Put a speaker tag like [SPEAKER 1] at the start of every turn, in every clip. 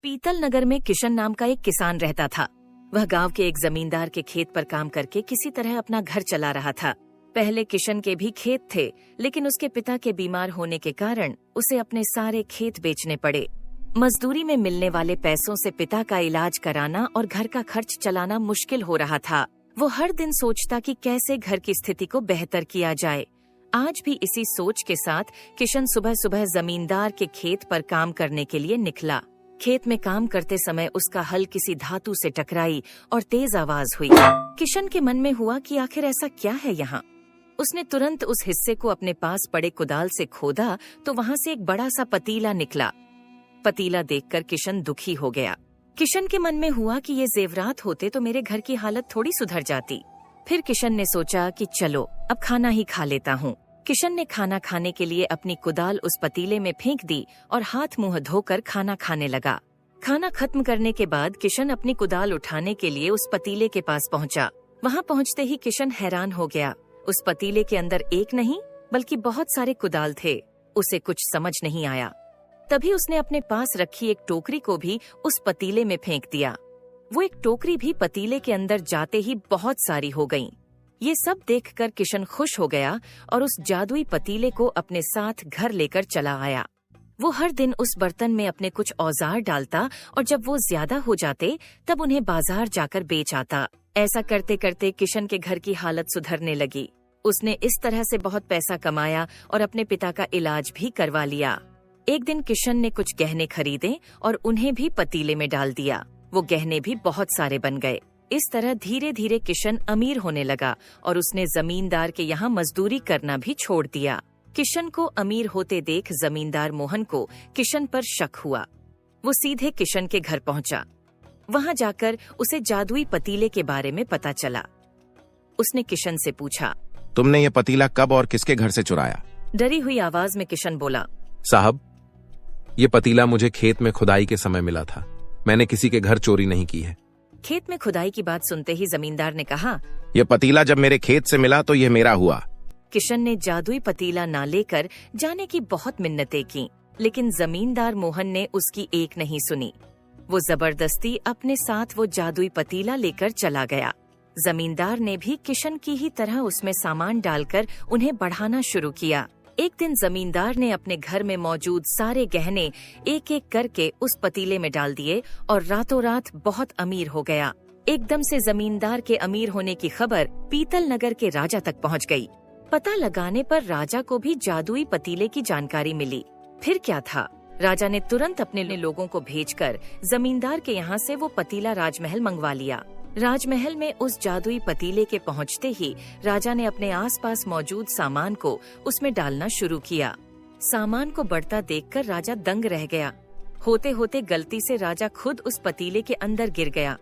[SPEAKER 1] पीतल नगर में किशन नाम का एक किसान रहता था। वह गांव के एक जमींदार के खेत पर काम करके किसी तरह अपना घर चला रहा था। पहले किशन के भी खेत थे, लेकिन उसके पिता के बीमार होने के कारण उसे अपने सारे खेत बेचने पड़े। मजदूरी में मिलने वाले पैसों से पिता का इलाज कराना और घर का खर्च चलाना मुश्किल हो रहा था। वो हर दिन सोचता कि कैसे घर की स्थिति को बेहतर किया जाए। आज भी इसी सोच के साथ किशन सुबह सुबह जमींदार के खेत पर काम करने के लिए निकला। खेत में काम करते समय उसका हल किसी धातु से टकराई और तेज आवाज हुई। किशन के मन में हुआ कि आखिर ऐसा क्या है यहाँ। उसने तुरंत उस हिस्से को अपने पास पड़े कुदाल से खोदा तो वहाँ से एक बड़ा सा पतीला निकला। पतीला देखकर किशन दुखी हो गया। किशन के मन में हुआ कि ये जेवरात होते तो मेरे घर की हालत थोड़ी सुधर जाती। फिर किशन ने सोचा कि चलो अब खाना ही खा लेता हूँ। किशन ने खाना खाने के लिए अपनी कुदाल उस पतीले में फेंक दी और हाथ मुंह धोकर खाना खाने लगा। खाना खत्म करने के बाद किशन अपनी कुदाल उठाने के लिए उस पतीले के पास पहुंचा। वहां पहुंचते ही किशन हैरान हो गया। उस पतीले के अंदर एक नहीं बल्कि बहुत सारे कुदाल थे। उसे कुछ समझ नहीं आया। तभी उसने अपने पास रखी एक टोकरी को भी उस पतीले में फेंक दिया। वो एक टोकरी भी पतीले के अंदर जाते ही बहुत सारी हो गईं। ये सब देखकर किशन खुश हो गया और उस जादुई पतीले को अपने साथ घर लेकर चला आया। वो हर दिन उस बर्तन में अपने कुछ औजार डालता और जब वो ज्यादा हो जाते तब उन्हें बाजार जाकर बेच आता। ऐसा करते करते किशन के घर की हालत सुधरने लगी। उसने इस तरह से बहुत पैसा कमाया और अपने पिता का इलाज भी करवा लिया। एक दिन किशन ने कुछ गहने खरीदे और उन्हें भी पतीले में डाल दिया। वो गहने भी बहुत सारे बन गए। इस तरह धीरे धीरे किशन अमीर होने लगा और उसने जमींदार के यहाँ मजदूरी करना भी छोड़ दिया। किशन को अमीर होते देख जमींदार मोहन को किशन पर शक हुआ। वो सीधे किशन के घर पहुंचा। वहां जाकर उसे जादुई पतीले के बारे में पता चला। उसने किशन से पूछा,
[SPEAKER 2] तुमने ये पतीला कब और किसके घर से चुराया?
[SPEAKER 1] डरी हुई आवाज में किशन बोला,
[SPEAKER 3] साहब, ये पतीला मुझे खेत में खुदाई के समय मिला था। मैंने किसी के घर चोरी नहीं की है।
[SPEAKER 1] खेत में खुदाई की बात सुनते ही जमींदार ने कहा,
[SPEAKER 2] ये पतीला जब मेरे खेत से मिला तो ये मेरा हुआ।
[SPEAKER 1] किशन ने जादुई पतीला ना लेकर जाने की बहुत मिन्नतें की, लेकिन जमींदार मोहन ने उसकी एक नहीं सुनी। वो जबरदस्ती अपने साथ वो जादुई पतीला लेकर चला गया। जमींदार ने भी किशन की ही तरह उसमें सामान डालकर उन्हें बढ़ाना शुरू किया। एक दिन जमींदार ने अपने घर में मौजूद सारे गहने एक एक करके उस पतीले में डाल दिए और रातों रात बहुत अमीर हो गया। एकदम से जमींदार के अमीर होने की खबर पीतल नगर के राजा तक पहुंच गई। पता लगाने पर राजा को भी जादुई पतीले की जानकारी मिली। फिर क्या था, राजा ने तुरंत अपने लोगों को भेजकर जमींदार के यहाँ से वो पतीला राजमहल मंगवा लिया। राजमहल में उस जादुई पतीले के पहुंचते ही राजा ने अपने आसपास मौजूद सामान को उसमें डालना शुरू किया। सामान को बढ़ता देखकर राजा दंग रह गया। होते होते गलती से राजा खुद उस पतीले के अंदर गिर गया।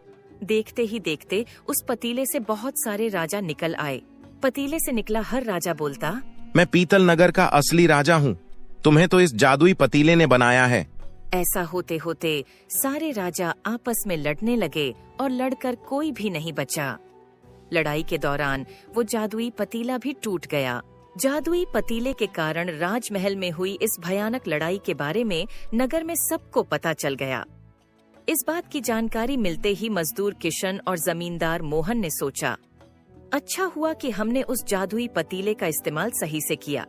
[SPEAKER 1] देखते ही देखते उस पतीले से बहुत सारे राजा निकल आए। पतीले से निकला हर राजा बोलता,
[SPEAKER 2] मैं पीतल नगर का असली राजा हूँ। तुम्हें तो इस जादुई पतीले ने बनाया है।
[SPEAKER 1] ऐसा होते होते सारे राजा आपस में लड़ने लगे और लड़कर कोई भी नहीं बचा। लड़ाई के दौरान वो जादुई पतीला भी टूट गया। जादुई पतीले के कारण राजमहल में हुई इस भयानक लड़ाई के बारे में नगर में सबको पता चल गया। इस बात की जानकारी मिलते ही मजदूर किशन और जमींदार मोहन ने सोचा, अच्छा हुआ कि हमने उस जादुई पतीले का इस्तेमाल सही से किया।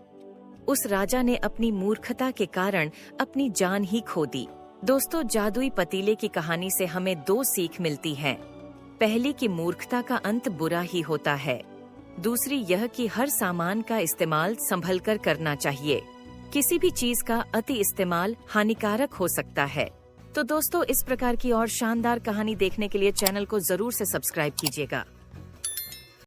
[SPEAKER 1] उस राजा ने अपनी मूर्खता के कारण अपनी जान ही खो दी। दोस्तों, जादुई पतीले की कहानी से हमें दो सीख मिलती हैं। पहली कि मूर्खता का अंत बुरा ही होता है। दूसरी यह कि हर सामान का इस्तेमाल संभल कर करना चाहिए। किसी भी चीज का अति इस्तेमाल हानिकारक हो सकता है। तो दोस्तों, इस प्रकार की और शानदार कहानी देखने के लिए चैनल को जरूर से सब्सक्राइब कीजिएगा।